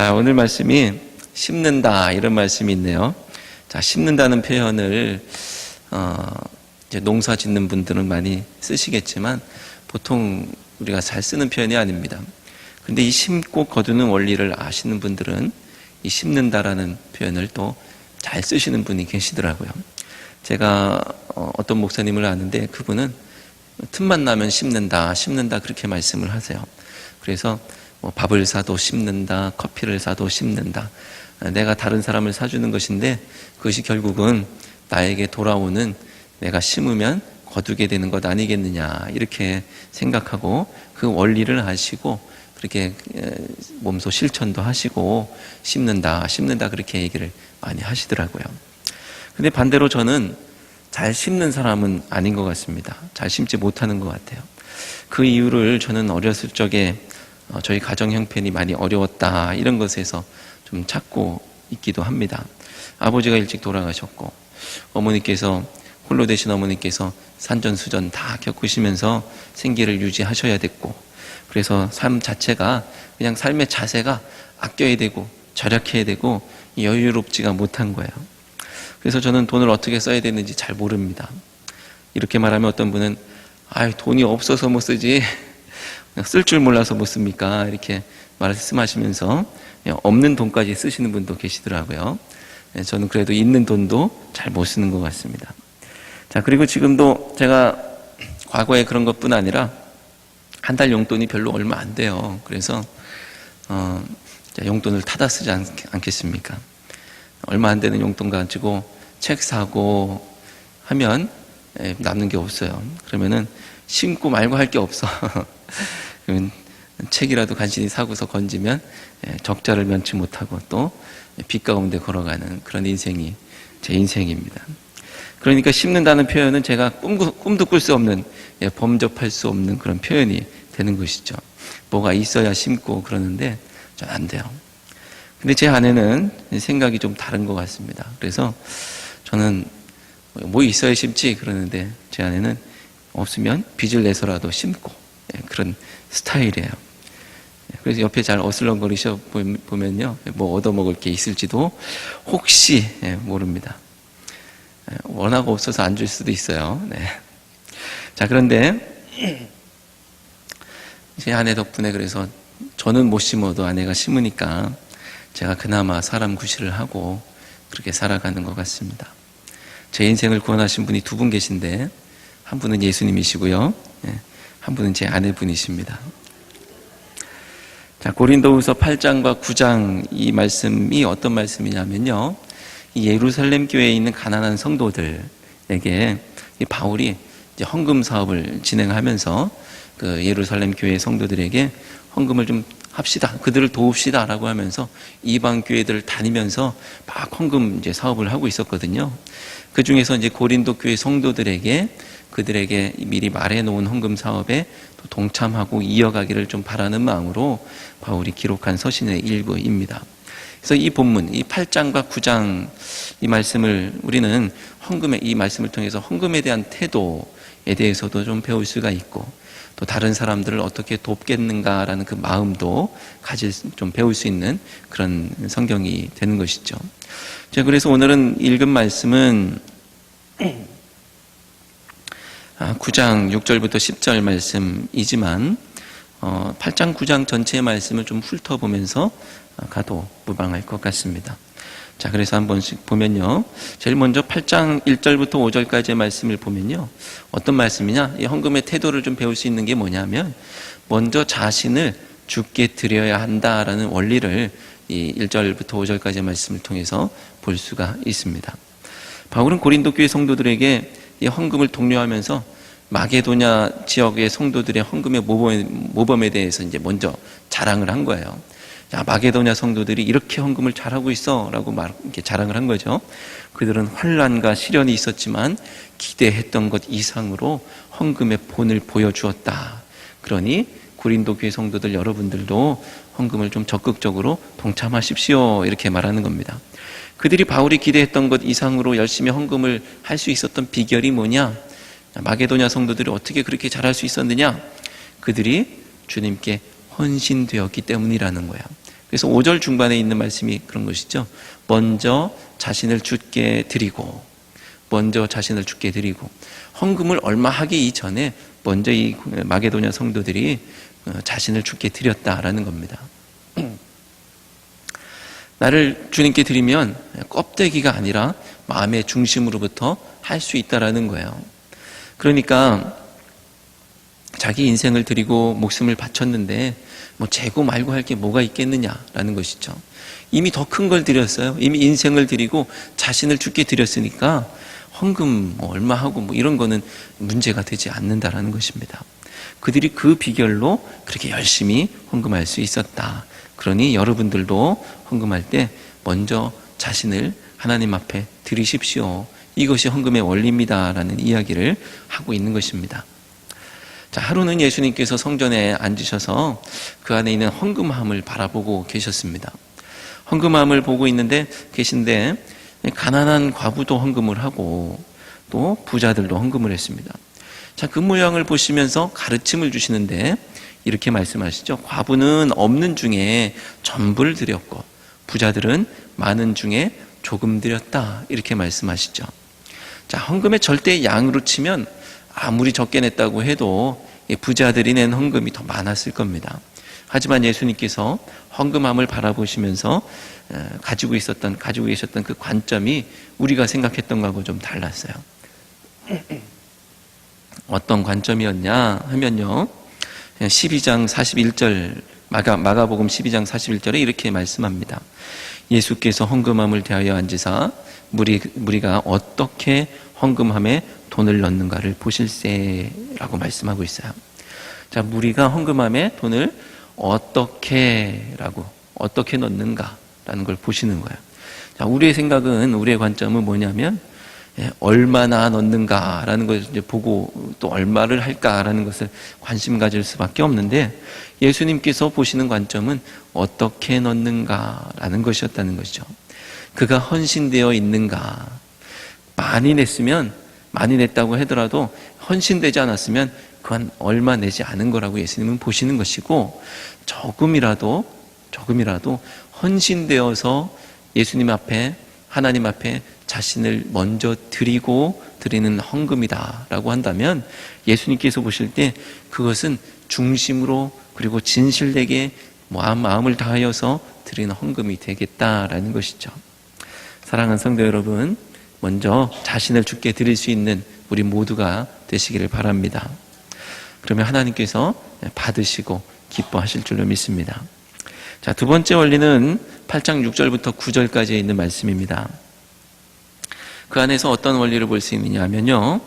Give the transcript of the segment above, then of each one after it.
자, 오늘 말씀이 심는다 이런 말씀이 있네요. 자, 심는다는 표현을 이제 농사 짓는 분들은 많이 쓰시겠지만 보통 우리가 잘 쓰는 표현이 아닙니다. 근데 이 심고 거두는 원리를 아시는 분들은 이 심는다라는 표현을 또 잘 쓰시는 분이 계시더라고요. 제가 어떤 목사님을 아는데 그분은 틈만 나면 심는다 그렇게 말씀을 하세요. 그래서 뭐 밥을 사도 심는다, 커피를 사도 심는다. 내가 다른 사람을 사주는 것인데 그것이 결국은 나에게 돌아오는, 내가 심으면 거두게 되는 것 아니겠느냐 이렇게 생각하고 그 원리를 아시고 그렇게 몸소 실천도 하시고 심는다 그렇게 얘기를 많이 하시더라고요. 근데 반대로 저는 잘 심는 사람은 아닌 것 같습니다. 잘 심지 못하는 것 같아요. 그 이유를 저는 어렸을 적에 저희 가정 형편이 많이 어려웠다 이런 것에서 좀 찾고 있기도 합니다. 아버지가 일찍 돌아가셨고 어머니께서, 홀로 되신 어머니께서 산전수전 다 겪으시면서 생계를 유지하셔야 됐고, 그래서 삶 자체가 그냥 삶의 자세가 아껴야 되고 절약해야 되고 여유롭지가 못한 거예요. 그래서 저는 돈을 어떻게 써야 되는지 잘 모릅니다. 이렇게 말하면 어떤 분은 돈이 없어서 못 쓰지 쓸 줄 몰라서 못 씁니까? 이렇게 말씀하시면서 없는 돈까지 쓰시는 분도 계시더라고요. 저는 그래도 있는 돈도 잘 못 쓰는 것 같습니다. 자, 그리고 지금도 제가 과거에 그런 것뿐 아니라 한 달 용돈이 별로 얼마 안 돼요. 그래서 용돈을 타다 쓰지 않겠습니까? 얼마 안 되는 용돈 가지고 책 사고 하면 남는 게 없어요. 그러면은 심고 말고 할 게 없어. 그러면 책이라도 간신히 사고서 건지면 적자를 면치 못하고 또 빚 가운데 걸어가는 그런 인생이 제 인생입니다. 그러니까 심는다는 표현은 제가 꿈도 꿀 수 없는, 범접할 수 없는 그런 표현이 되는 것이죠. 뭐가 있어야 심고 그러는데 전 안 돼요. 근데 제 아내는 생각이 좀 다른 것 같습니다. 그래서 저는 뭐 있어야 심지 그러는데 제 아내는 없으면 빚을 내서라도 심고 그런 스타일이에요. 그래서 옆에 잘 어슬렁거리셔 보면요, 뭐 얻어먹을 게 있을지도 혹시 모릅니다. 워낙 없어서 안 줄 수도 있어요. 네. 자, 그런데 제 아내 덕분에 그래서 저는 못 심어도 아내가 심으니까 제가 그나마 사람 구실을 하고 그렇게 살아가는 것 같습니다. 제 인생을 구원하신 분이 두 분 계신데 한 분은 예수님이시고요, 한 분은 제 아내분이십니다. 자, 고린도후서 8장과 9장 이 말씀이 어떤 말씀이냐면요, 이 예루살렘 교회에 있는 가난한 성도들에게 바울이 이제 헌금 사업을 진행하면서 그 예루살렘 교회 성도들에게 헌금을 좀 합시다, 그들을 도웁시다 라고 하면서 이방 교회들을 다니면서 막 헌금 이제 사업을 하고 있었거든요. 그 중에서 이제 고린도 교회 성도들에게 그들에게 미리 말해놓은 헌금 사업에 또 동참하고 이어가기를 좀 바라는 마음으로 바울이 기록한 서신의 일부입니다. 그래서 이 본문, 이 8장과 9장 이 말씀을 우리는 이 말씀을 통해서 헌금에 대한 태도에 대해서도 좀 배울 수가 있고, 또 다른 사람들을 어떻게 돕겠는가라는 그 마음도 좀 배울 수 있는 그런 성경이 되는 것이죠. 자, 그래서 오늘은 읽은 말씀은 9장 6절부터 10절 말씀이지만 8장 9장 전체의 말씀을 좀 훑어보면서 가도 무방할 것 같습니다. 자, 그래서 한 번씩 보면요, 제일 먼저 8장 1절부터 5절까지의 말씀을 보면요, 어떤 말씀이냐, 이 헌금의 태도를 좀 배울 수 있는 게 뭐냐면 먼저 자신을 주께 드려야 한다라는 원리를 이 1절부터 5절까지의 말씀을 통해서 볼 수가 있습니다. 바울은 고린도 교회 성도들에게 이 헌금을 독려하면서 마게도냐 지역의 성도들의 헌금의 모범에 대해서 이제 먼저 자랑을 한 거예요. 야, 마게도냐 성도들이 이렇게 헌금을 잘하고 있어라고 이렇게 자랑을 한 거죠. 그들은 환난과 시련이 있었지만 기대했던 것 이상으로 헌금의 본을 보여주었다. 그러니 고린도 교회 성도들 여러분들도 헌금을 좀 적극적으로 동참하십시오, 이렇게 말하는 겁니다. 그들이 바울이 기대했던 것 이상으로 열심히 헌금을 할 수 있었던 비결이 뭐냐? 마게도냐 성도들이 어떻게 그렇게 잘할 수 있었느냐? 그들이 주님께 헌신되었기 때문이라는 거야. 그래서 5절 중반에 있는 말씀이 그런 것이죠. 먼저 자신을 주께 드리고, 먼저 자신을 주께 드리고, 헌금을 얼마 하기 이전에 먼저 이 마게도냐 성도들이 자신을 주께 드렸다라는 겁니다. 나를 주님께 드리면 껍데기가 아니라 마음의 중심으로부터 할 수 있다라는 거예요. 그러니까 자기 인생을 드리고 목숨을 바쳤는데 뭐 재고 말고 할 게 뭐가 있겠느냐라는 것이죠. 이미 더 큰 걸 드렸어요. 이미 인생을 드리고 자신을 주께 드렸으니까 헌금 뭐 얼마 하고 뭐 이런 거는 문제가 되지 않는다라는 것입니다. 그들이 그 비결로 그렇게 열심히 헌금할 수 있었다. 그러니 여러분들도 헌금할 때 먼저 자신을 하나님 앞에 드리십시오. 이것이 헌금의 원리입니다라는 이야기를 하고 있는 것입니다. 자, 하루는 예수님께서 성전에 앉으셔서 그 안에 있는 헌금함을 바라보고 계셨습니다. 헌금함을 보고 계신데 가난한 과부도 헌금을 하고 또 부자들도 헌금을 했습니다. 자, 그 모양을 보시면서 가르침을 주시는데 이렇게 말씀하시죠. 과부는 없는 중에 전부를 드렸고 부자들은 많은 중에 조금 드렸다. 이렇게 말씀하시죠. 자, 헌금의 절대 양으로 치면 아무리 적게 냈다고 해도 부자들이 낸 헌금이 더 많았을 겁니다. 하지만 예수님께서 헌금함을 바라보시면서 가지고 계셨던 그 관점이 우리가 생각했던 거하고 좀 달랐어요. 어떤 관점이었냐 하면요, 12장 41절 마가복음 12장 41절에 이렇게 말씀합니다. 예수께서 헌금함을 대하여 앉으사 무리가 어떻게 헌금함에 돈을 넣는가를 보실세라고 말씀하고 있어요. 자, 무리가 헌금함에 돈을 어떻게 넣는가라는 걸 보시는 거예요. 자, 우리의 생각은, 우리의 관점은 뭐냐면 얼마나 넣는가라는 것을 이제 보고 또 얼마를 할까라는 것을 관심 가질 수밖에 없는데, 예수님께서 보시는 관점은 어떻게 넣는가라는 것이었다는 것이죠. 그가 헌신되어 있는가. 많이 냈다고 하더라도 헌신되지 않았으면 그건 얼마 내지 않은 거라고 예수님은 보시는 것이고, 조금이라도 헌신되어서 예수님 앞에, 하나님 앞에 자신을 먼저 드리는 헌금이다라고 한다면 예수님께서 보실 때 그것은 중심으로 그리고 진실되게 마음을 다하여서 드리는 헌금이 되겠다라는 것이죠. 사랑하는 성도 여러분, 먼저 자신을 주께 드릴 수 있는 우리 모두가 되시기를 바랍니다. 그러면 하나님께서 받으시고 기뻐하실 줄로 믿습니다. 자, 두 번째 원리는 8장 6절부터 9절까지에 있는 말씀입니다. 그 안에서 어떤 원리를 볼 수 있느냐 하면요,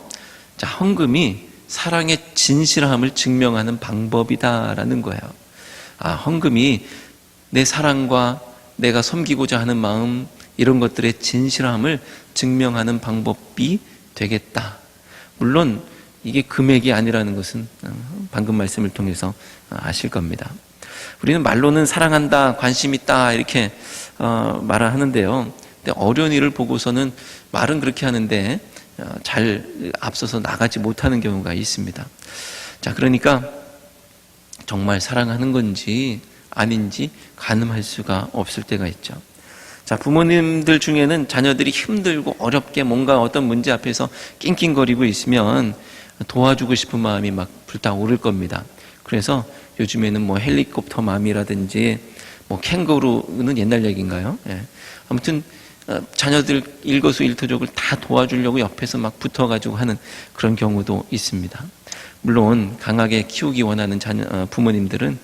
자, 헌금이 사랑의 진실함을 증명하는 방법이다라는 거예요. 헌금이 내 사랑과 내가 섬기고자 하는 마음, 이런 것들의 진실함을 증명하는 방법이 되겠다. 물론 이게 금액이 아니라는 것은 방금 말씀을 통해서 아실 겁니다. 우리는 말로는 사랑한다, 관심 있다 이렇게 말을 하는데요, 근데 어려운 일을 보고서는 말은 그렇게 하는데 잘 앞서서 나가지 못하는 경우가 있습니다. 자, 그러니까 정말 사랑하는 건지 아닌지 가늠할 수가 없을 때가 있죠. 자, 부모님들 중에는 자녀들이 힘들고 어렵게 뭔가 어떤 문제 앞에서 낑낑거리고 있으면 도와주고 싶은 마음이 막 불타오를 겁니다. 그래서 요즘에는 뭐 헬리콥터 맘이라든지 뭐 캥거루는 옛날 얘기인가요? 예. 아무튼 자녀들 일거수일투족을 다 도와주려고 옆에서 막 붙어가지고 하는 그런 경우도 있습니다. 물론 강하게 키우기 원하는 부모님들은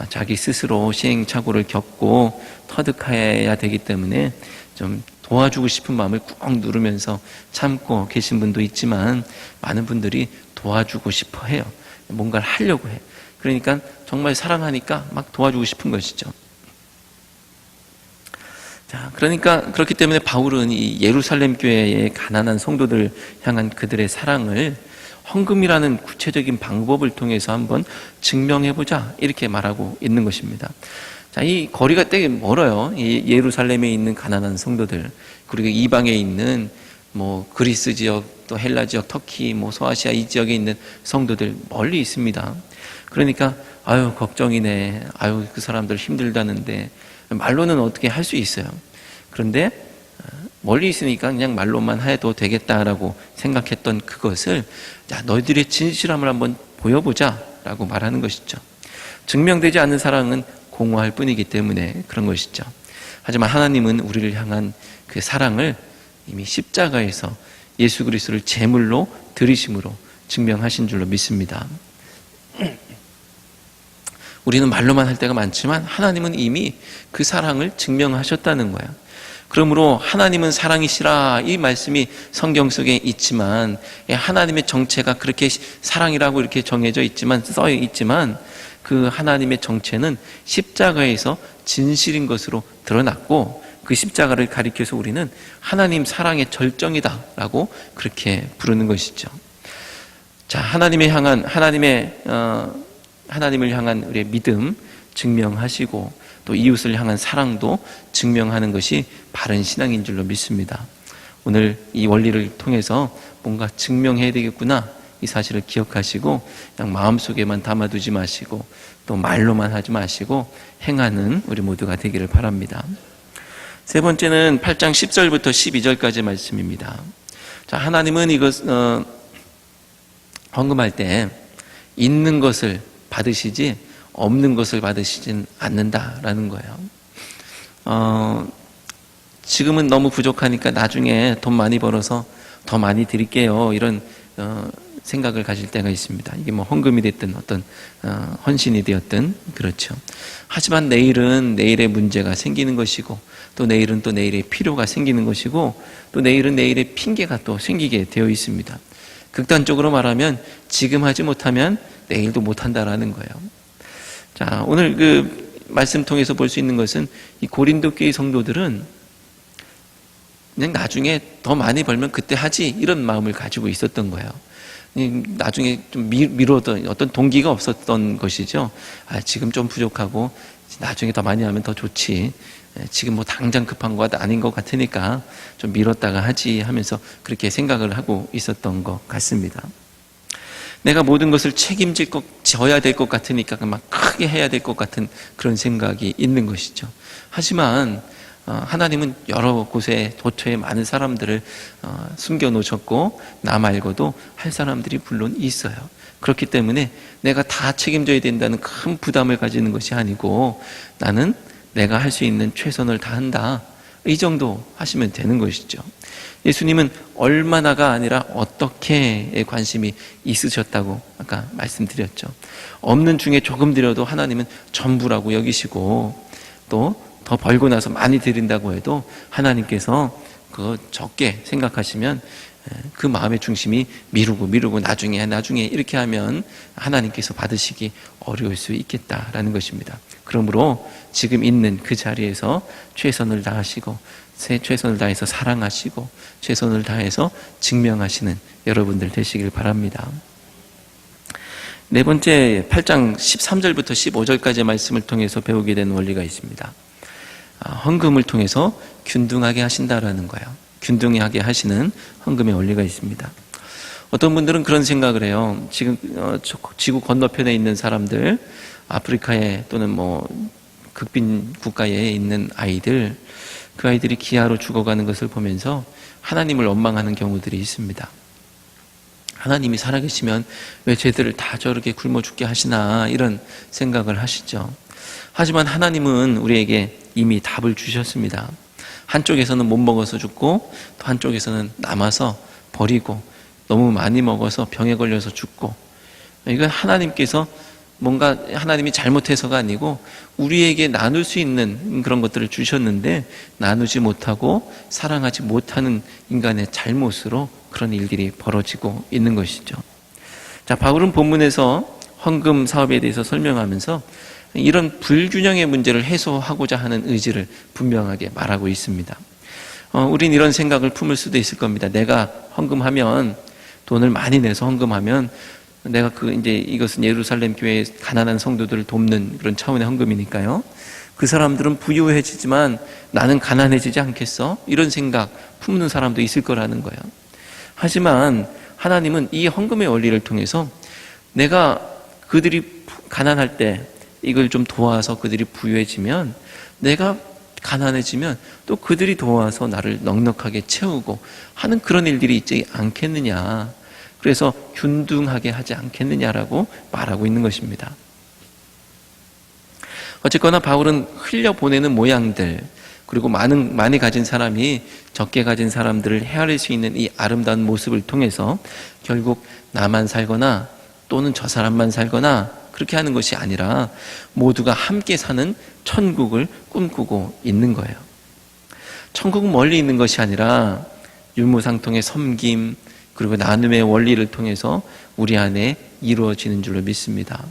자기 스스로 시행착오를 겪고 터득해야 되기 때문에 좀 도와주고 싶은 마음을 꾹 누르면서 참고 계신 분도 있지만, 많은 분들이 도와주고 싶어 해요. 뭔가를 하려고 해요. 그러니까 정말 사랑하니까 막 도와주고 싶은 것이죠. 자, 그러니까 그렇기 때문에 바울은 이 예루살렘 교회의 가난한 성도들 향한 그들의 사랑을 헌금이라는 구체적인 방법을 통해서 한번 증명해보자, 이렇게 말하고 있는 것입니다. 자, 이 거리가 되게 멀어요. 이 예루살렘에 있는 가난한 성도들, 그리고 이방에 있는 뭐 그리스 지역, 또 헬라 지역, 터키, 뭐 소아시아 이 지역에 있는 성도들 멀리 있습니다. 그러니까 걱정이네. 그 사람들 힘들다는데 말로는 어떻게 할 수 있어요. 그런데 멀리 있으니까 그냥 말로만 해도 되겠다라고 생각했던 그것을 야, 너희들의 진실함을 한번 보여보자 라고 말하는 것이죠. 증명되지 않는 사랑은 공허할 뿐이기 때문에 그런 것이죠. 하지만 하나님은 우리를 향한 그 사랑을 이미 십자가에서 예수 그리스도를 제물로 드리심으로 증명하신 줄로 믿습니다. 우리는 말로만 할 때가 많지만 하나님은 이미 그 사랑을 증명하셨다는 거예요. 그러므로 하나님은 사랑이시라 이 말씀이 성경 속에 있지만 하나님의 정체가 그렇게 사랑이라고 이렇게 정해져 있지만 써 있지만 그 하나님의 정체는 십자가에서 진실인 것으로 드러났고 그 십자가를 가리켜서 우리는 하나님 사랑의 절정이다라고 그렇게 부르는 것이죠. 자, 하나님을 향한 우리의 믿음 증명하시고 또 이웃을 향한 사랑도 증명하는 것이 바른 신앙인 줄로 믿습니다. 오늘 이 원리를 통해서 뭔가 증명해야 되겠구나 이 사실을 기억하시고 그냥 마음속에만 담아두지 마시고 또 말로만 하지 마시고 행하는 우리 모두가 되기를 바랍니다. 세 번째는 8장 10절부터 12절까지의 말씀입니다. 자, 하나님은 헌금할 때 있는 것을 받으시지 없는 것을 받으시진 않는다라는 거예요. 지금은 너무 부족하니까 나중에 돈 많이 벌어서 더 많이 드릴게요. 이런 생각을 가질 때가 있습니다. 이게 뭐 헌금이 됐든 어떤 헌신이 되었든 그렇죠. 하지만 내일은 내일의 문제가 생기는 것이고 또 내일은 또 내일의 필요가 생기는 것이고 또 내일은 내일의 핑계가 또 생기게 되어 있습니다. 극단적으로 말하면 지금 하지 못하면 내일도 못한다라는 거예요. 자, 오늘 그 말씀 통해서 볼 수 있는 것은 이 고린도 교회 성도들은 그냥 나중에 더 많이 벌면 그때 하지 이런 마음을 가지고 있었던 거예요. 나중에 좀 미루던 어떤 동기가 없었던 것이죠. 지금 좀 부족하고 나중에 더 많이 하면 더 좋지. 지금 뭐 당장 급한 거 아닌 것 같으니까 좀 미뤘다가 하지 하면서 그렇게 생각을 하고 있었던 것 같습니다. 내가 모든 것을 져야 될 것 같으니까 막 크게 해야 될 것 같은 그런 생각이 있는 것이죠. 하지만 하나님은 여러 곳에 도처에 많은 사람들을 숨겨놓으셨고 나 말고도 할 사람들이 물론 있어요. 그렇기 때문에 내가 다 책임져야 된다는 큰 부담을 가지는 것이 아니고 나는 내가 할 수 있는 최선을 다한다. 이 정도 하시면 되는 것이죠. 예수님은 얼마나가 아니라 어떻게에 관심이 있으셨다고 아까 말씀드렸죠. 없는 중에 조금 드려도 하나님은 전부라고 여기시고 또 더 벌고 나서 많이 드린다고 해도 하나님께서 그거 적게 생각하시면 그 마음의 중심이 미루고 나중에 이렇게 하면 하나님께서 받으시기 어려울 수 있겠다라는 것입니다. 그러므로 지금 있는 그 자리에서 최선을 다하시고 최선을 다해서 사랑하시고 최선을 다해서 증명하시는 여러분들 되시길 바랍니다. 네 번째 8장 13절부터 15절까지의 말씀을 통해서 배우게 된 원리가 있습니다. 헌금을 통해서 균등하게 하신다라는 거예요. 균등하게 하시는 헌금의 원리가 있습니다. 어떤 분들은 그런 생각을 해요. 지금 지구 건너편에 있는 사람들, 아프리카에 또는 뭐 극빈 국가에 있는 아이들, 그 아이들이 기아로 죽어가는 것을 보면서 하나님을 원망하는 경우들이 있습니다. 하나님이 살아계시면 왜 쟤들을 다 저렇게 굶어 죽게 하시나 이런 생각을 하시죠. 하지만 하나님은 우리에게 이미 답을 주셨습니다. 한쪽에서는 못 먹어서 죽고 또 한쪽에서는 남아서 버리고 너무 많이 먹어서 병에 걸려서 죽고, 이건 하나님께서 뭔가 하나님이 잘못해서가 아니고 우리에게 나눌 수 있는 그런 것들을 주셨는데 나누지 못하고 사랑하지 못하는 인간의 잘못으로 그런 일들이 벌어지고 있는 것이죠. 자, 바울은 본문에서 헌금 사업에 대해서 설명하면서 이런 불균형의 문제를 해소하고자 하는 의지를 분명하게 말하고 있습니다. 우린 이런 생각을 품을 수도 있을 겁니다. 내가 헌금하면, 돈을 많이 내서 헌금하면 내가 이제 이것은 예루살렘 교회의 가난한 성도들을 돕는 그런 차원의 헌금이니까요. 그 사람들은 부유해지지만 나는 가난해지지 않겠어? 이런 생각 품는 사람도 있을 거라는 거예요. 하지만 하나님은 이 헌금의 원리를 통해서 내가 그들이 가난할 때 이걸 좀 도와서 그들이 부유해지면, 내가 가난해지면 또 그들이 도와서 나를 넉넉하게 채우고 하는 그런 일들이 있지 않겠느냐. 그래서 균등하게 하지 않겠느냐라고 말하고 있는 것입니다. 어쨌거나 바울은 흘려보내는 모양들, 그리고 많이 가진 사람이 적게 가진 사람들을 헤아릴 수 있는 이 아름다운 모습을 통해서 결국 나만 살거나 또는 저 사람만 살거나 그렇게 하는 것이 아니라 모두가 함께 사는 천국을 꿈꾸고 있는 거예요. 천국은 멀리 있는 것이 아니라 유무상통의 섬김, 그리고 나눔의 원리를 통해서 우리 안에 이루어지는 줄로 믿습니다.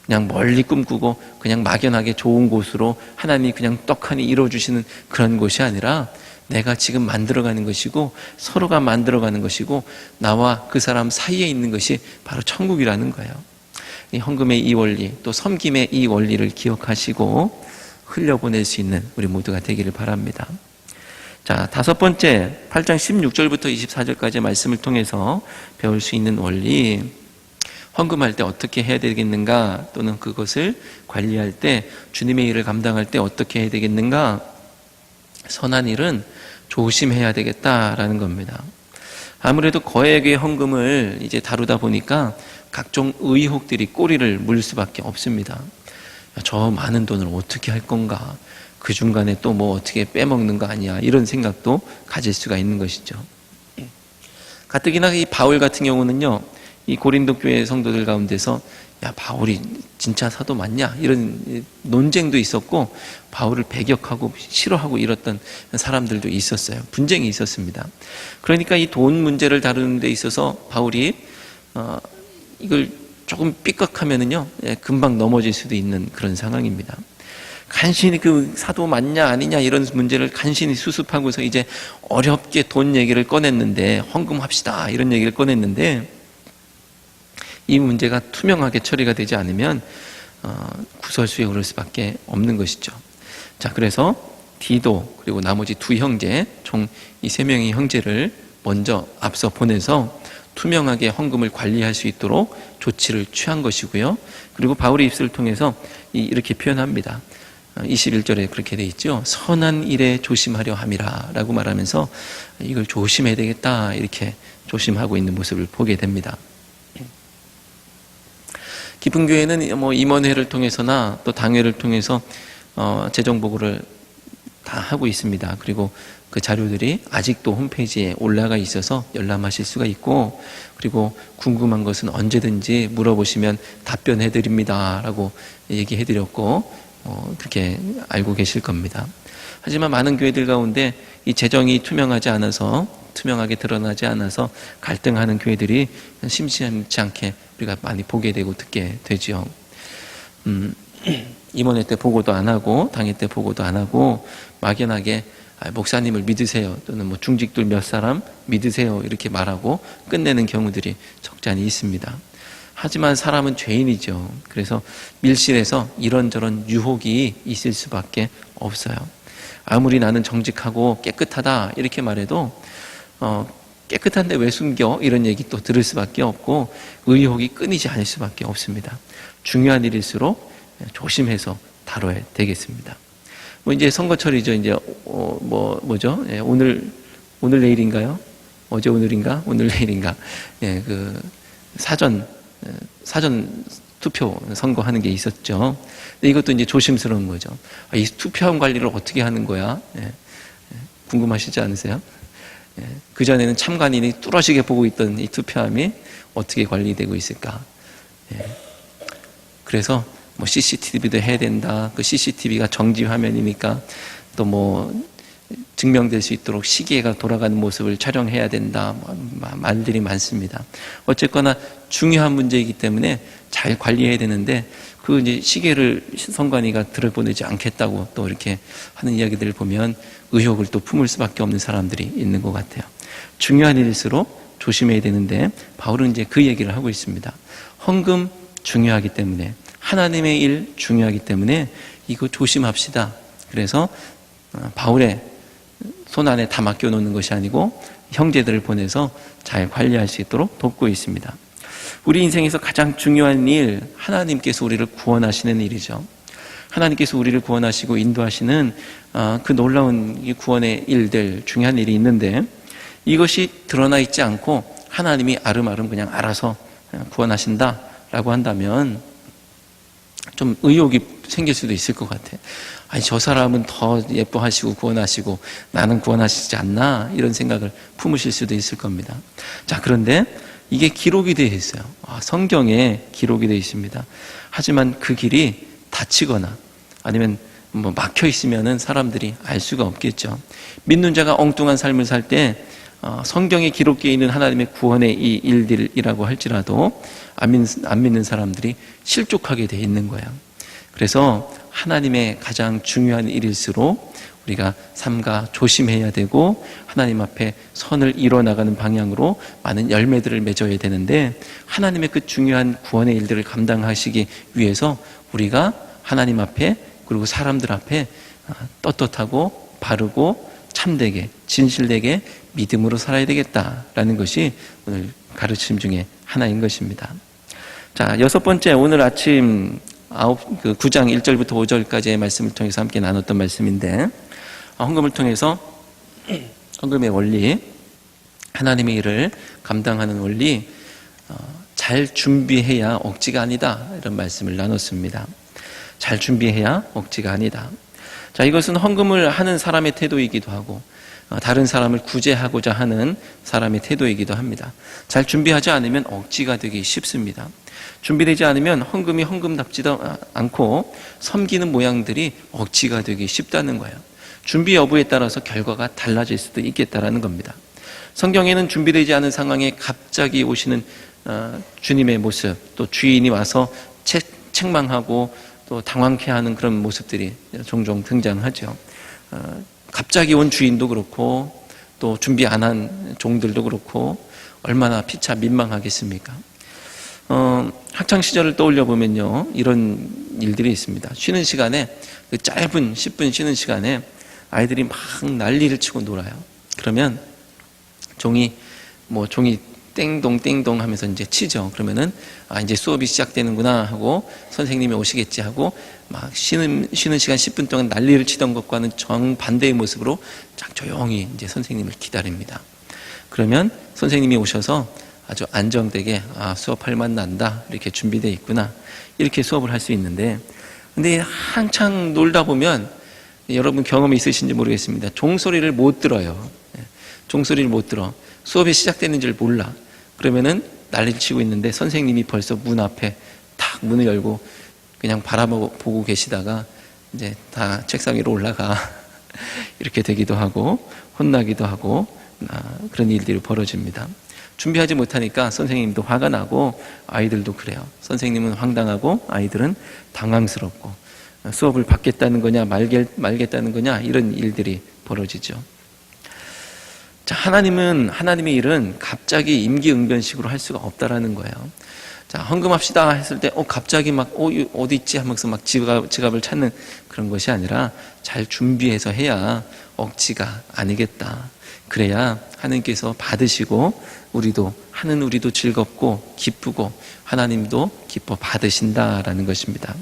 그냥 멀리 꿈꾸고 그냥 막연하게 좋은 곳으로 하나님이 그냥 떡하니 이루어주시는 그런 곳이 아니라 내가 지금 만들어가는 것이고 서로가 만들어가는 것이고 나와 그 사람 사이에 있는 것이 바로 천국이라는 거예요. 이 헌금의 이 원리, 또 섬김의 이 원리를 기억하시고 흘려보낼 수 있는 우리 모두가 되기를 바랍니다. 자, 다섯 번째, 8장 16절부터 24절까지의 말씀을 통해서 배울 수 있는 원리, 헌금할 때 어떻게 해야 되겠는가, 또는 그것을 관리할 때, 주님의 일을 감당할 때 어떻게 해야 되겠는가, 선한 일은 조심해야 되겠다라는 겁니다. 아무래도 거액의 헌금을 이제 다루다 보니까 각종 의혹들이 꼬리를 물 수밖에 없습니다. 저 많은 돈을 어떻게 할 건가, 그 중간에 또 뭐 어떻게 빼먹는 거 아니야, 이런 생각도 가질 수가 있는 것이죠. 가뜩이나 이 바울 같은 경우는요, 이 고린도 교회 성도들 가운데서 야, 바울이 진짜 사도 맞냐, 이런 논쟁도 있었고 바울을 배격하고 싫어하고 이랬던 사람들도 있었어요. 분쟁이 있었습니다. 그러니까 이 돈 문제를 다루는 데 있어서 바울이 이걸 조금 삐걱하면은요, 금방 넘어질 수도 있는 그런 상황입니다. 간신히 그 사도 맞냐 아니냐 이런 문제를 간신히 수습하고서 이제 어렵게 돈 얘기를 꺼냈는데, 헌금합시다 이런 얘기를 꺼냈는데, 이 문제가 투명하게 처리가 되지 않으면 구설수에 오를 수밖에 없는 것이죠. 자, 그래서 디도 그리고 나머지 두 형제, 총 이 세 명의 형제를 먼저 앞서 보내서 투명하게 헌금을 관리할 수 있도록 조치를 취한 것이고요. 그리고 바울의 입술을 통해서 이렇게 표현합니다. 21절에 그렇게 돼 있죠. 선한 일에 조심하려 함이라 라고 말하면서 이걸 조심해야 되겠다, 이렇게 조심하고 있는 모습을 보게 됩니다. 깊은 교회는 뭐 임원회를 통해서나 또 당회를 통해서 재정 보고를 다 하고 있습니다. 그리고 그 자료들이 아직도 홈페이지에 올라가 있어서 열람하실 수가 있고, 그리고 궁금한 것은 언제든지 물어보시면 답변해 드립니다 라고 얘기해 드렸고, 그렇게 알고 계실 겁니다. 하지만 많은 교회들 가운데 이 재정이 투명하게 드러나지 않아서 갈등하는 교회들이 심심치 않게 우리가 많이 보게 되고 듣게 되죠. 임원회 때 보고도 안 하고 당회 때 보고도 안 하고 막연하게 목사님을 믿으세요, 또는 뭐 중직들 몇 사람 믿으세요 이렇게 말하고 끝내는 경우들이 적잖이 있습니다. 하지만 사람은 죄인이죠. 그래서 밀실에서 이런저런 유혹이 있을 수밖에 없어요. 아무리 나는 정직하고 깨끗하다 이렇게 말해도 깨끗한데 왜 숨겨? 이런 얘기 또 들을 수밖에 없고 의혹이 끊이지 않을 수밖에 없습니다. 중요한 일일수록 조심해서 다뤄야 되겠습니다. 뭐 이제 선거철이죠. 이제 뭐죠? 오늘 내일인가요? 어제 오늘인가? 오늘 내일인가? 그 사전 투표 선거하는 게 있었죠. 근데 이것도 이제 조심스러운 거죠. 이 투표함 관리를 어떻게 하는 거야? 궁금하시지 않으세요? 그전에는 참관인이 뚜렷하게 보고 있던 이 투표함이 어떻게 관리되고 있을까? 그래서 뭐 CCTV도 해야 된다. 그 CCTV가 정지 화면이니까 또 뭐 증명될 수 있도록 시계가 돌아가는 모습을 촬영해야 된다. 말들이 많습니다. 어쨌거나 중요한 문제이기 때문에 잘 관리해야 되는데, 그 이제 시계를 선관위가 들여보내지 않겠다고 또 이렇게 하는 이야기들을 보면 의혹을 또 품을 수밖에 없는 사람들이 있는 것 같아요. 중요한 일일수록 조심해야 되는데, 바울은 이제 그 얘기를 하고 있습니다. 헌금 중요하기 때문에, 하나님의 일 중요하기 때문에 이거 조심합시다. 그래서 바울의 손 안에 다 맡겨놓는 것이 아니고 형제들을 보내서 잘 관리할 수 있도록 돕고 있습니다. 우리 인생에서 가장 중요한 일, 하나님께서 우리를 구원하시는 일이죠. 하나님께서 우리를 구원하시고 인도하시는 그 놀라운 이 구원의 일들, 중요한 일이 있는데, 이것이 드러나 있지 않고 하나님이 아름아름 그냥 알아서 구원하신다라고 한다면 좀 의욕이 생길 수도 있을 것 같아. 아니, 저 사람은 더 예뻐하시고 구원하시고 나는 구원하시지 않나, 이런 생각을 품으실 수도 있을 겁니다. 자, 그런데 이게 기록이 되어 있어요. 성경에 기록이 되어 있습니다. 하지만 그 길이 닫히거나 아니면 뭐 막혀 있으면은 사람들이 알 수가 없겠죠. 믿는 자가 엉뚱한 삶을 살 때 성경에 기록되어 있는 하나님의 구원의 이 일들이라고 할지라도 안 믿는 사람들이 실족하게 되어 있는 거예요. 그래서 하나님의 가장 중요한 일일수록 우리가 삼가 조심해야 되고 하나님 앞에 선을 이뤄나가는 방향으로 많은 열매들을 맺어야 되는데, 하나님의 그 중요한 구원의 일들을 감당하시기 위해서 우리가 하나님 앞에 그리고 사람들 앞에 떳떳하고 바르고 참되게 진실되게 믿음으로 살아야 되겠다라는 것이 오늘 가르침 중에 하나인 것입니다. 자, 6번째, 오늘 아침 9장 1절부터 5절까지의 말씀을 통해서 함께 나눴던 말씀인데, 헌금을 통해서 헌금의 원리, 하나님의 일을 감당하는 원리, 잘 준비해야 억지가 아니다, 이런 말씀을 나눴습니다. 잘 준비해야 억지가 아니다. 자, 이것은 헌금을 하는 사람의 태도이기도 하고 다른 사람을 구제하고자 하는 사람의 태도이기도 합니다. 잘 준비하지 않으면 억지가 되기 쉽습니다. 준비되지 않으면 헌금이 헌금답지도 않고 섬기는 모양들이 억지가 되기 쉽다는 거예요. 준비 여부에 따라서 결과가 달라질 수도 있겠다라는 겁니다. 성경에는 준비되지 않은 상황에 갑자기 오시는 주님의 모습, 또 주인이 와서 책망하고 또 당황케 하는 그런 모습들이 종종 등장하죠. 갑자기 온 주인도 그렇고 또 준비 안 한 종들도 그렇고 얼마나 피차 민망하겠습니까? 학창 시절을 떠올려 보면요, 이런 일들이 있습니다. 쉬는 시간에, 그 짧은 10분 쉬는 시간에 아이들이 막 난리를 치고 놀아요. 그러면 종이 땡동 땡동 하면서 이제 치죠. 그러면은 이제 수업이 시작되는구나 하고 선생님이 오시겠지 하고 막 쉬는 시간 10분 동안 난리를 치던 것과는 정반대의 모습으로 딱 조용히 이제 선생님을 기다립니다. 그러면 선생님이 오셔서 아주 안정되게 수업할 맛 난다, 이렇게 준비되어 있구나, 이렇게 수업을 할 수 있는데, 근데 한창 놀다 보면 여러분 경험이 있으신지 모르겠습니다. 종소리를 못 들어요. 종소리를 못 들어. 수업이 시작되는 줄 몰라. 그러면은 난리를 치고 있는데 선생님이 벌써 문 앞에 탁 문을 열고 그냥 바라보고 계시다가 이제 다 책상 위로 올라가 이렇게 되기도 하고 혼나기도 하고 그런 일들이 벌어집니다. 준비하지 못하니까 선생님도 화가 나고 아이들도 그래요. 선생님은 황당하고 아이들은 당황스럽고 수업을 받겠다는 거냐 말겠다는 거냐, 이런 일들이 벌어지죠. 자, 하나님의 일은 갑자기 임기응변식으로 할 수가 없다라는 거예요. 자, 헌금합시다 했을 때 갑자기 막 어디 있지 하면서 막 지갑을 찾는 그런 것이 아니라 잘 준비해서 해야 억지가 아니겠다. 그래야 하나님께서 받으시고 우리도 즐겁고 기쁘고 하나님도 기뻐 받으신다라는 것입니다.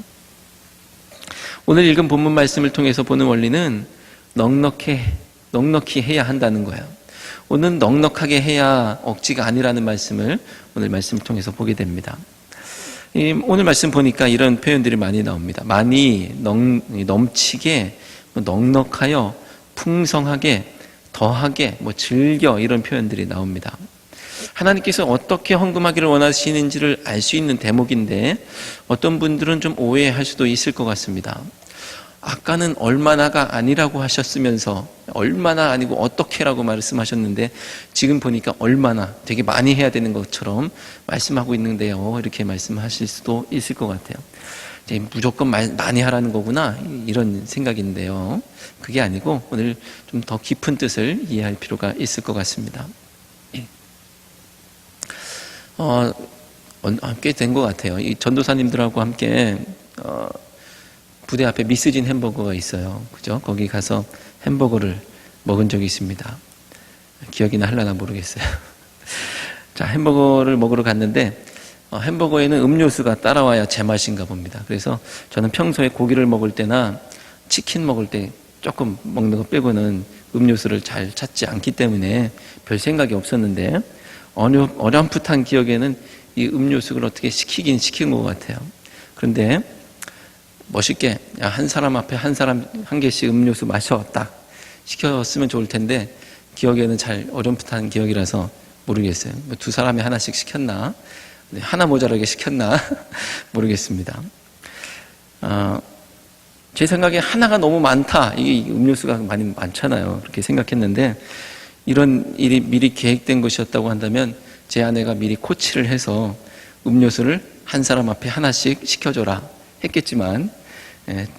오늘 읽은 본문 말씀을 통해서 보는 원리는 넉넉히 해야 한다는 거예요. 오늘 넉넉하게 해야 억지가 아니라는 말씀을 오늘 말씀을 통해서 보게 됩니다. 오늘 말씀 보니까 이런 표현들이 많이 나옵니다. 많이, 넘치게, 넉넉하여, 풍성하게, 더하게, 즐겨, 이런 표현들이 나옵니다. 하나님께서 어떻게 헌금하기를 원하시는지를 알 수 있는 대목인데 어떤 분들은 좀 오해할 수도 있을 것 같습니다. 아까는 얼마나가 아니라고 하셨으면서 얼마나 아니고 어떻게라고 말씀하셨는데 지금 보니까 얼마나, 되게 많이 해야 되는 것처럼 말씀하고 있는데요, 이렇게 말씀하실 수도 있을 것 같아요. 이제 무조건 많이 하라는 거구나, 이런 생각인데요, 그게 아니고 오늘 좀 더 깊은 뜻을 이해할 필요가 있을 것 같습니다. 꽤 된 것 같아요. 이 전도사님들하고 함께 부대 앞에 미스진 햄버거가 있어요. 그죠? 거기 가서 햄버거를 먹은 적이 있습니다. 기억이나 하려나 모르겠어요. 자, 햄버거를 먹으러 갔는데 햄버거에는 음료수가 따라와야 제맛인가 봅니다. 그래서 저는 평소에 고기를 먹을 때나 치킨 먹을 때 조금 먹는 거 빼고는 음료수를 잘 찾지 않기 때문에 별 생각이 없었는데 어렴풋한 기억에는 이 음료수를 어떻게 시키긴 시킨 것 같아요. 그런데 멋있게 한 사람 앞에 한 사람 한 개씩 음료수 마셔 딱 시켰으면 좋을 텐데 기억에는 잘 어렴풋한 기억이라서 모르겠어요. 두 사람이 하나씩 시켰나? 하나 모자라게 시켰나? 모르겠습니다. 제 생각에 하나가 너무 많다. 이게 음료수가 많이 많잖아요. 그렇게 생각했는데 이런 일이 미리 계획된 것이었다고 한다면 제 아내가 미리 코치를 해서 음료수를 한 사람 앞에 하나씩 시켜줘라 했겠지만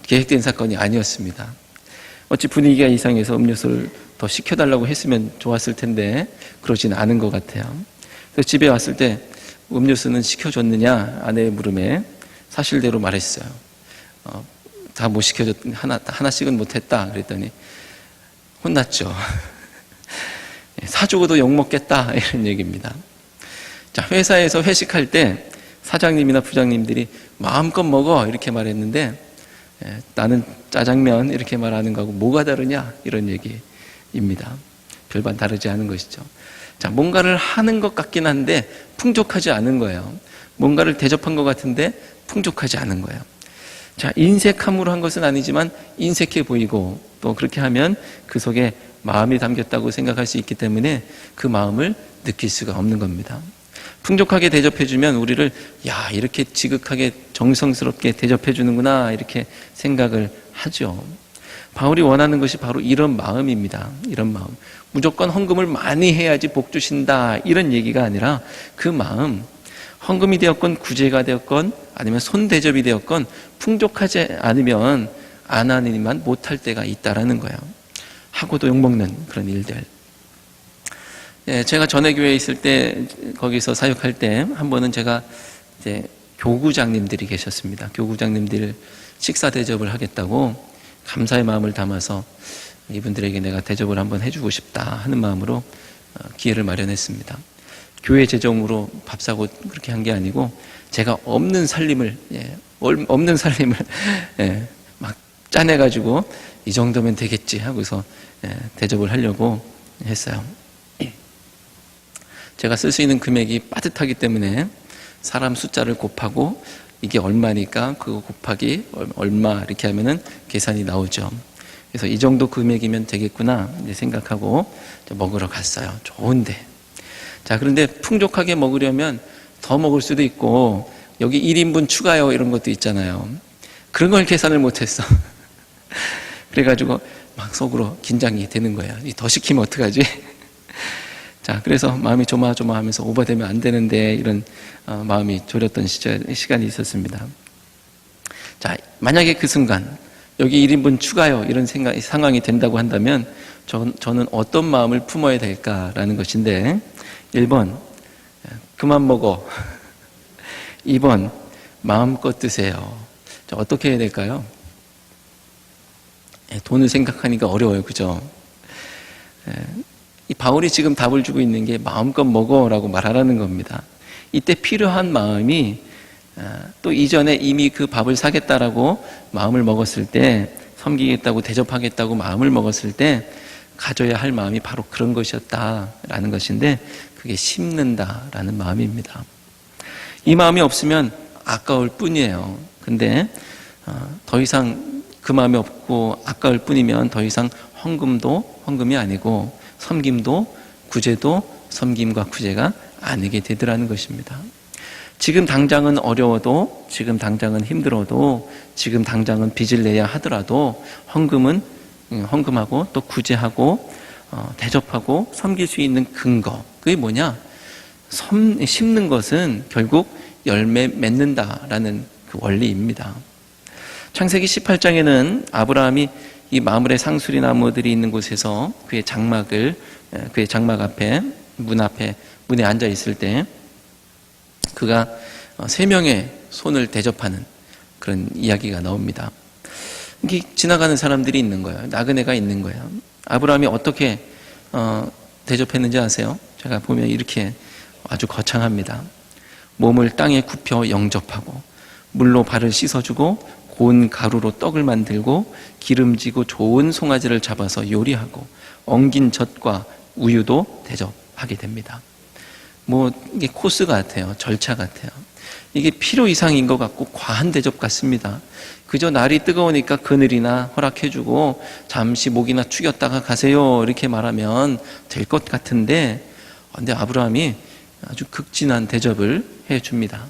계획된 사건이 아니었습니다. 어찌 분위기가 이상해서 음료수를 더 시켜달라고 했으면 좋았을 텐데 그러진 않은 것 같아요. 그래서 집에 왔을 때 음료수는 시켜줬느냐 아내의 물음에 사실대로 말했어요. 다 못 시켜줬, 하나씩은 못했다. 그랬더니 혼났죠. 사주고도 욕먹겠다. 이런 얘기입니다. 자, 회사에서 회식할 때 사장님이나 부장님들이 마음껏 먹어. 이렇게 말했는데 나는 짜장면 이렇게 말하는 거하고 뭐가 다르냐? 이런 얘기입니다. 별반 다르지 않은 것이죠. 자, 뭔가를 하는 것 같긴 한데 풍족하지 않은 거예요. 뭔가를 대접한 것 같은데 풍족하지 않은 거예요. 자, 인색함으로 한 것은 아니지만 인색해 보이고 또 그렇게 하면 그 속에 마음이 담겼다고 생각할 수 있기 때문에 그 마음을 느낄 수가 없는 겁니다. 풍족하게 대접해주면 우리를 야, 이렇게 지극하게 정성스럽게 대접해주는구나 이렇게 생각을 하죠. 바울이 원하는 것이 바로 이런 마음입니다. 이런 마음. 무조건 헌금을 많이 해야지 복 주신다 이런 얘기가 아니라 그 마음, 헌금이 되었건 구제가 되었건 아니면 손대접이 되었건 풍족하지 않으면 안 하니만 못할 때가 있다라는 거예요. 하고도 욕먹는 그런 일들. 제가 전에 교회에 있을 때 거기서 사역할 때 한 번은 제가 이제 교구장님들이 계셨습니다. 교구장님들 식사 대접을 하겠다고 감사의 마음을 담아서 이분들에게 내가 대접을 한번 해주고 싶다 하는 마음으로 기회를 마련했습니다. 교회 재정으로 밥 사고 그렇게 한 게 아니고 제가 없는 살림을 막 짜내가지고 이 정도면 되겠지 하고서 대접을 하려고 했어요. 제가 쓸 수 있는 금액이 빠듯하기 때문에 사람 숫자를 곱하고 이게 얼마니까 그거 곱하기 얼마 이렇게 하면은 계산이 나오죠. 그래서 이 정도 금액이면 되겠구나 생각하고 먹으러 갔어요. 좋은데. 자, 그런데 풍족하게 먹으려면 더 먹을 수도 있고 여기 1인분 추가요 이런 것도 있잖아요. 그런 걸 계산을 못했어. 그래가지고 막 속으로 긴장이 되는 거예요. 더 시키면 어떡하지? 자, 그래서 마음이 조마조마하면서 오버되면 안 되는데 이런 마음이 졸였던 시간이 있었습니다. 자, 만약에 그 순간 여기 1인분 추가요 이런 상황이 된다고 한다면 저는 어떤 마음을 품어야 될까라는 것인데 1번 그만 먹어 2번 마음껏 드세요. 자, 어떻게 해야 될까요? 돈을 생각하니까 어려워요. 그죠? 이 바울이 지금 답을 주고 있는 게 마음껏 먹어라고 말하라는 겁니다. 이때 필요한 마음이 또 이전에 이미 그 밥을 사겠다라고 마음을 먹었을 때 섬기겠다고 대접하겠다고 마음을 먹었을 때 가져야 할 마음이 바로 그런 것이었다라는 것인데 그게 심는다라는 마음입니다. 이 마음이 없으면 아까울 뿐이에요. 근데 더 이상 그 마음이 없고 아까울 뿐이면 더 이상 헌금도 헌금이 아니고 섬김도 구제도 섬김과 구제가 아니게 되더라는 것입니다. 지금 당장은 어려워도 지금 당장은 힘들어도 지금 당장은 빚을 내야 하더라도 헌금하고 또 구제하고 대접하고 섬길 수 있는 근거 그게 뭐냐? 심는 것은 결국 열매 맺는다라는 그 원리입니다. 창세기 18장에는 아브라함이 이 마므레 상수리 나무들이 있는 곳에서 그의 장막 앞에 문에 앉아 있을 때 그가 3명의 손을 대접하는 그런 이야기가 나옵니다. 이게 지나가는 사람들이 있는 거예요. 나그네가 있는 거예요. 아브라함이 어떻게 대접했는지 아세요? 제가 보면 이렇게 아주 거창합니다. 몸을 땅에 굽혀 영접하고 물로 발을 씻어주고 고운 가루로 떡을 만들고 기름지고 좋은 송아지를 잡아서 요리하고 엉긴 젖과 우유도 대접하게 됩니다. 이게 코스 같아요. 절차 같아요. 이게 필요 이상인 것 같고 과한 대접 같습니다. 그저 날이 뜨거우니까 그늘이나 허락해주고 잠시 목이나 축였다가 가세요 이렇게 말하면 될 것 같은데, 근데 아브라함이 아주 극진한 대접을 해줍니다.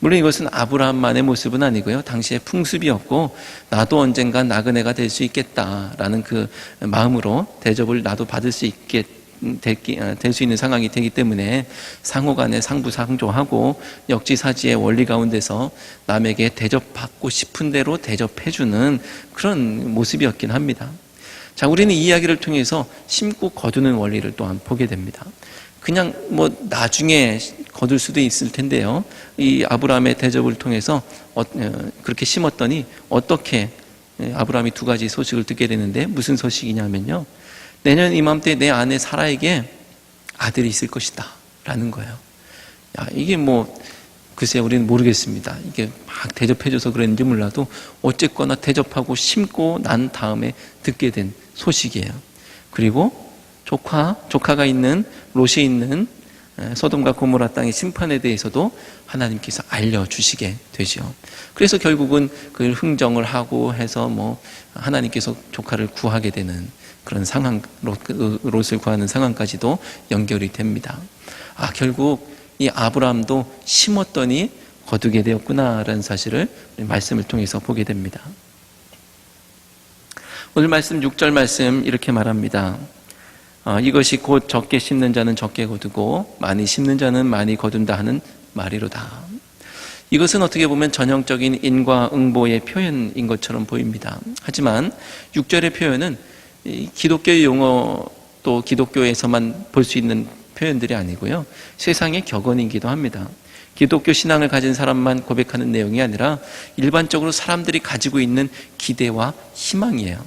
물론 이것은 아브라함만의 모습은 아니고요. 당시에 풍습이었고 나도 언젠간 나그네가 될 수 있겠다라는 그 마음으로 대접을 나도 받을 수 될 수 있는 상황이 되기 때문에 상호간에 상부상조하고 역지사지의 원리 가운데서 남에게 대접받고 싶은 대로 대접해주는 그런 모습이었긴 합니다. 자, 우리는 이 이야기를 통해서 심고 거두는 원리를 또한 보게 됩니다. 그냥 나중에 거둘 수도 있을 텐데요. 이 아브라함의 대접을 통해서 그렇게 심었더니 어떻게 아브라함이 두 가지 소식을 듣게 되는데, 무슨 소식이냐면요, 내년 이맘때 내 아내 사라에게 아들이 있을 것이다 라는 거예요. 이게 글쎄 우리는 모르겠습니다. 이게 막 대접해줘서 그랬는지 몰라도 어쨌거나 대접하고 심고 난 다음에 듣게 된 소식이에요. 그리고 조카가 있는 롯이 있는 소돔과 고모라 땅의 심판에 대해서도 하나님께서 알려주시게 되죠. 그래서 결국은 그걸 흥정을 하고 해서 하나님께서 조카를 구하게 되는 그런 상황, 롯을 구하는 상황까지도 연결이 됩니다. 결국 이 아브라함도 심었더니 거두게 되었구나라는 사실을 말씀을 통해서 보게 됩니다. 오늘 말씀 6절 말씀 이렇게 말합니다. 이것이 곧 적게 심는 자는 적게 거두고 많이 심는 자는 많이 거둔다 하는 말이로다. 이것은 어떻게 보면 전형적인 인과응보의 표현인 것처럼 보입니다. 하지만 6절의 표현은 기독교의 용어, 또 기독교에서만 볼 수 있는 표현들이 아니고요, 세상의 격언이기도 합니다. 기독교 신앙을 가진 사람만 고백하는 내용이 아니라 일반적으로 사람들이 가지고 있는 기대와 희망이에요.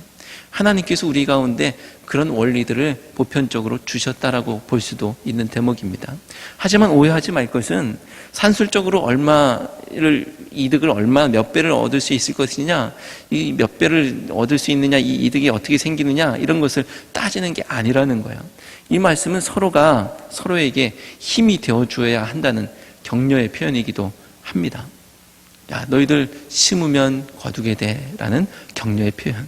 하나님께서 우리 가운데 그런 원리들을 보편적으로 주셨다라고 볼 수도 있는 대목입니다. 하지만 오해하지 말 것은 산술적으로 이득을 몇 배를 얻을 수 있을 것이냐, 이 몇 배를 얻을 수 있느냐, 이 이득이 어떻게 생기느냐, 이런 것을 따지는 게 아니라는 거예요. 이 말씀은 서로가 서로에게 힘이 되어줘야 한다는 격려의 표현이기도 합니다. 너희들 심으면 거두게 돼라는 격려의 표현.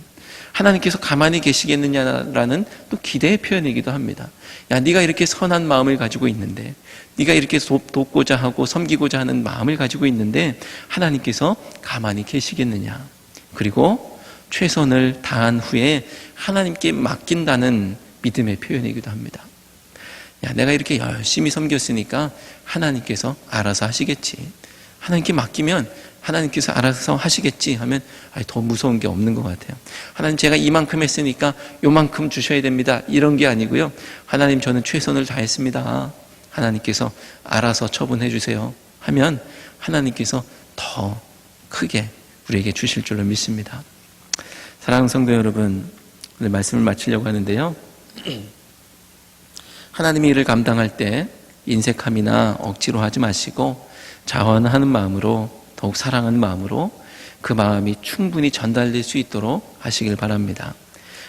하나님께서 가만히 계시겠느냐라는 또 기대의 표현이기도 합니다. 네가 이렇게 선한 마음을 가지고 있는데, 네가 이렇게 돕고자 하고 섬기고자 하는 마음을 가지고 있는데 하나님께서 가만히 계시겠느냐. 그리고 최선을 다한 후에 하나님께 맡긴다는 믿음의 표현이기도 합니다. 내가 이렇게 열심히 섬겼으니까 하나님께서 알아서 하시겠지. 하나님께 맡기면 하나님께서 알아서 하시겠지 하면 더 무서운 게 없는 것 같아요. 하나님, 제가 이만큼 했으니까 요만큼 주셔야 됩니다, 이런 게 아니고요, 하나님, 저는 최선을 다했습니다, 하나님께서 알아서 처분해 주세요 하면 하나님께서 더 크게 우리에게 주실 줄로 믿습니다. 사랑하는 성도 여러분, 오늘 말씀을 마치려고 하는데요, 하나님의 일을 감당할 때 인색함이나 억지로 하지 마시고 자원하는 마음으로, 더욱 사랑하는 마음으로 그 마음이 충분히 전달될 수 있도록 하시길 바랍니다.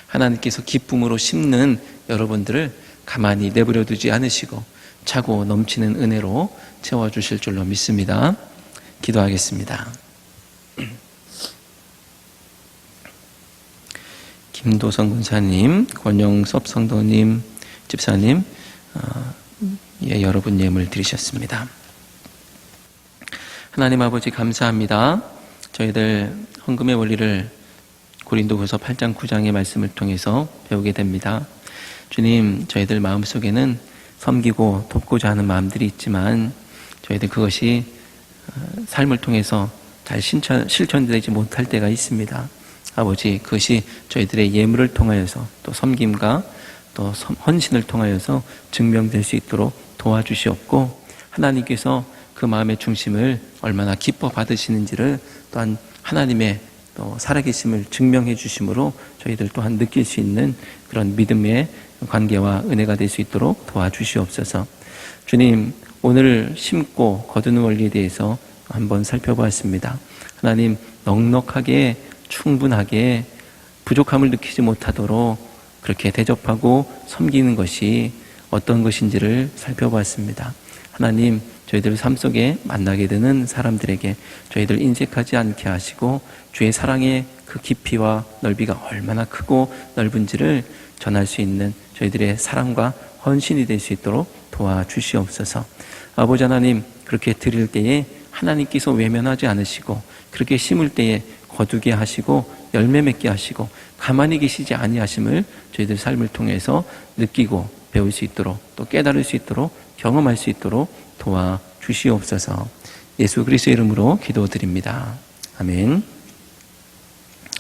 하나님께서 기쁨으로 심는 여러분들을 가만히 내버려 두지 않으시고 차고 넘치는 은혜로 채워주실 줄로 믿습니다. 기도하겠습니다. 김도성 군사님, 권영섭 성도님, 집사님, 여러분 예물 드리셨습니다. 하나님 아버지, 감사합니다. 저희들 헌금의 원리를 고린도후서 8장 9장의 말씀을 통해서 배우게 됩니다. 주님, 저희들 마음속에는 섬기고 돕고자 하는 마음들이 있지만 저희들 그것이 삶을 통해서 잘 실천되지 못할 때가 있습니다. 아버지, 그것이 저희들의 예물을 통하여서 또 섬김과 또 헌신을 통하여서 증명될 수 있도록 도와주시옵고, 하나님께서 그 마음의 중심을 얼마나 기뻐 받으시는지를 또한 하나님의 또 살아계심을 증명해 주심으로 저희들 또한 느낄 수 있는 그런 믿음의 관계와 은혜가 될 수 있도록 도와주시옵소서. 주님, 오늘 심고 거두는 원리에 대해서 한번 살펴보았습니다. 하나님, 넉넉하게 충분하게 부족함을 느끼지 못하도록 그렇게 대접하고 섬기는 것이 어떤 것인지를 살펴보았습니다. 하나님, 저희들 삶 속에 만나게 되는 사람들에게 저희들 인색하지 않게 하시고 주의 사랑의 그 깊이와 넓이가 얼마나 크고 넓은지를 전할 수 있는 저희들의 사랑과 헌신이 될 수 있도록 도와주시옵소서. 아버지 하나님, 그렇게 드릴 때에 하나님께서 외면하지 않으시고 그렇게 심을 때에 거두게 하시고 열매 맺게 하시고 가만히 계시지 아니하심을 저희들 삶을 통해서 느끼고 배울 수 있도록 또 깨달을 수 있도록 경험할 수 있도록 도와주시옵소서. 예수 그리스도의 이름으로 기도드립니다. 아멘.